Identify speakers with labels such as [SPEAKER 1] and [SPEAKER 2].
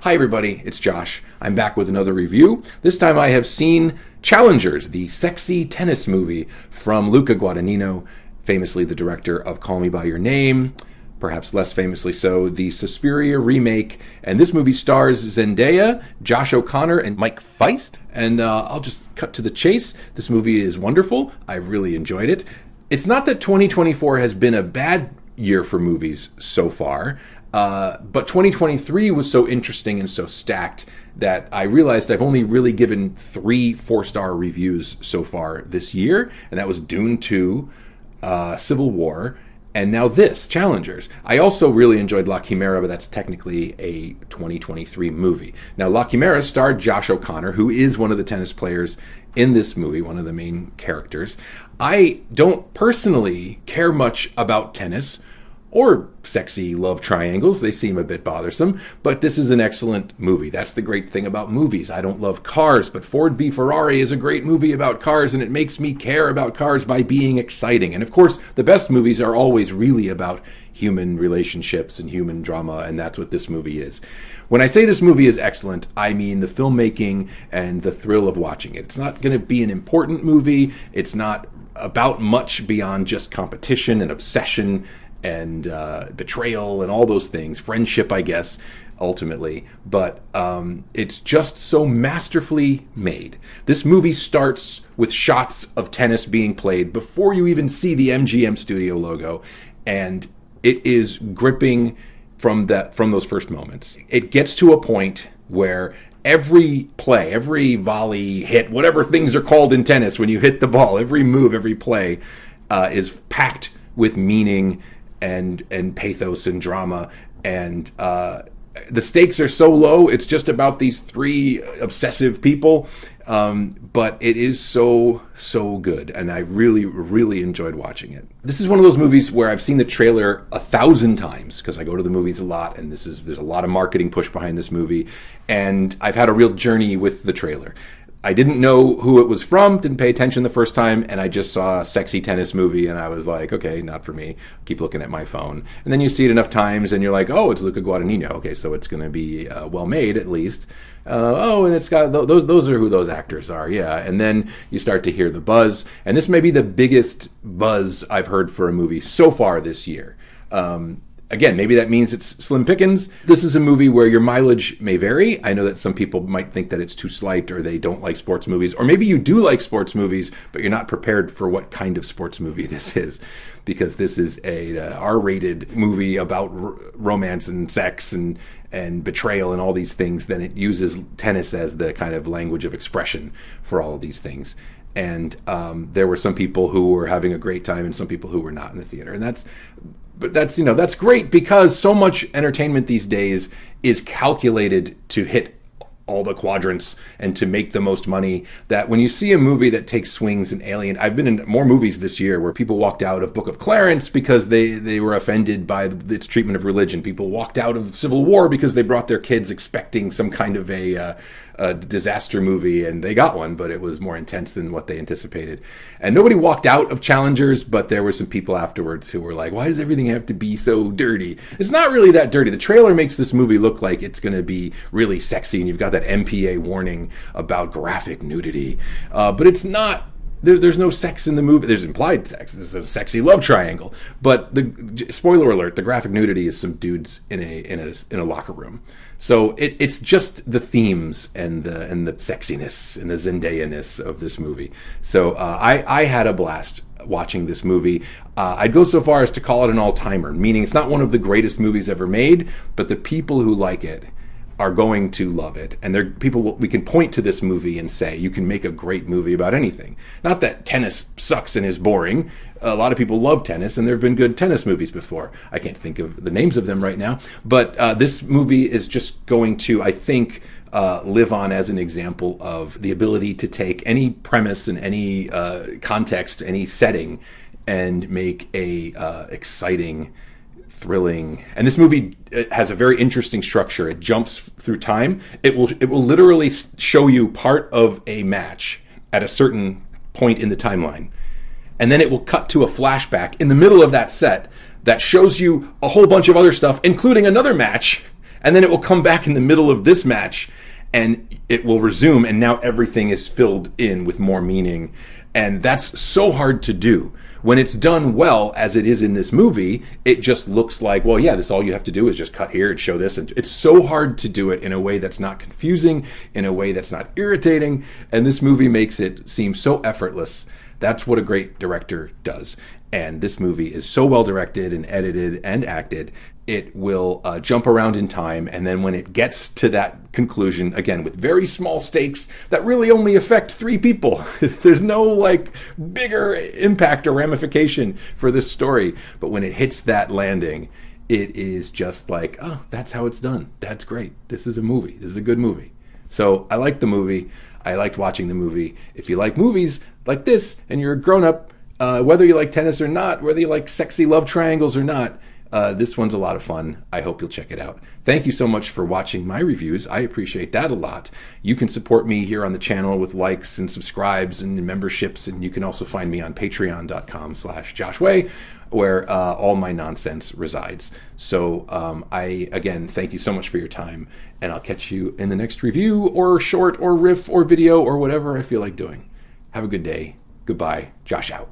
[SPEAKER 1] Hi everybody, it's Josh. I'm back with another review. This time I have seen Challengers, the sexy tennis movie from Luca Guadagnino, famously the director of Call Me By Your Name, perhaps less famously so, the Suspiria remake. And this movie stars Zendaya, Josh O'Connor, and Mike Feist. And I'll just cut to the chase. This movie is wonderful. I really enjoyed it. It's not that 2024 has been a bad year for movies so far, but 2023 was so interesting and so stacked that I realized I've only really given 3 4-star reviews so far this year, and that was Dune 2, Civil War, and now this, Challengers. I also really enjoyed La Chimera, but that's technically a 2023 movie. Now, La Chimera starred Josh O'Connor, who is one of the tennis players in this movie, one of the main characters. I don't personally care much about tennis or sexy love triangles. They seem a bit bothersome, but this is an excellent movie. That's the great thing about movies. I don't love cars, but Ford v Ferrari is a great movie about cars, and it makes me care about cars by being exciting. And of course, the best movies are always really about human relationships and human drama, and that's what this movie is. When I say this movie is excellent, I mean the filmmaking and the thrill of watching it. It's not going to be an important movie. It's not about much beyond just competition and obsession and betrayal and all those things, friendship, I guess, ultimately, but it's just so masterfully made. This movie starts with shots of tennis being played before you even see the MGM Studio logo, and it is gripping from those first moments. It gets to a point where every play, every volley, hit, whatever things are called in tennis when you hit the ball, every move, every play is packed with meaning and pathos and drama, and the stakes are so low. It's just about these 3 obsessive people, but it is so good, and I really enjoyed watching it. This is one of those movies where I've seen the trailer 1,000 times because I go to the movies a lot, and there's a lot of marketing push behind this movie, and I've had a real journey with the trailer. I didn't know who it was from, didn't pay attention the first time, and I just saw a sexy tennis movie, and I was like, okay, not for me. Keep looking at my phone. And then you see it enough times, and you're like, oh, it's Luca Guadagnino. Okay, so it's going to be well-made, at least. And it's got, those are who those actors are, yeah. And then you start to hear the buzz, and this may be the biggest buzz I've heard for a movie so far this year. Again, maybe that means it's slim pickings. This is a movie where your mileage may vary. I know that some people might think that it's too slight, or they don't like sports movies, or maybe you do like sports movies, but you're not prepared for what kind of sports movie this is, because this is a R-rated movie about romance and sex and betrayal and all these things. Then it uses tennis as the kind of language of expression for all of these things. And there were some people who were having a great time and some people who were not in the theater. And that's great, because so much entertainment these days is calculated to hit all the quadrants and to make the most money, that when you see a movie that takes swings and alien, I've been in more movies this year where people walked out of Book of Clarence because they were offended by its treatment of religion. People walked out of Civil War because they brought their kids expecting some kind of a disaster movie, and they got one, but it was more intense than what they anticipated. And nobody walked out of Challengers, but there were some people afterwards who were like, why does everything have to be so dirty? It's not really that dirty. The trailer makes this movie look like it's going to be really sexy, and you've got that MPA warning about graphic nudity, but it's not. There's no sex in the movie. There's implied sex. There's a sexy love triangle, but the spoiler alert: the graphic nudity is some dudes in a locker room. So it's just the themes and the sexiness and the Zendaya-ness of this movie. So I had a blast watching this movie. I'd go so far as to call it an all-timer, meaning it's not one of the greatest movies ever made, but the people who like it are going to love it. And they're people we can point to this movie and say, you can make a great movie about anything. Not that tennis sucks and is boring. A lot of people love tennis, and there have been good tennis movies before. I can't think of the names of them right now. But this movie is just going to, I think, live on as an example of the ability to take any premise and any context, any setting, and make a exciting, thrilling. And this movie has a very interesting structure. It jumps through time. It will literally show you part of a match at a certain point in the timeline, and then it will cut to a flashback in the middle of that set that shows you a whole bunch of other stuff, including another match and then it will come back in the middle of this match and it will resume, and now everything is filled in with more meaning. And that's so hard to do. When it's done well, as it is in this movie, it just looks like, well, yeah, this all you have to do is just cut here and show this. And it's so hard to do it in a way that's not confusing, in a way that's not irritating. And this movie makes it seem so effortless. That's what a great director does. And this movie is so well directed and edited and acted. It will jump around in time, and then when it gets to that conclusion, again, with very small stakes that really only affect 3 people, there's no like bigger impact or ramification for this story. But when it hits that landing, it is just like, oh, that's how it's done. That's great. This is a movie. This is a good movie. So I liked the movie. I liked watching the movie. If you like movies like this and you're a grown-up, whether you like tennis or not, whether you like sexy love triangles or not, this one's a lot of fun. I hope you'll check it out. Thank you so much for watching my reviews. I appreciate that a lot. You can support me here on the channel with likes and subscribes and memberships, and you can also find me on patreon.com/JoshWay, where all my nonsense resides. So I, again, thank you so much for your time, and I'll catch you in the next review or short or riff or video or whatever I feel like doing. Have a good day. Goodbye. Josh out.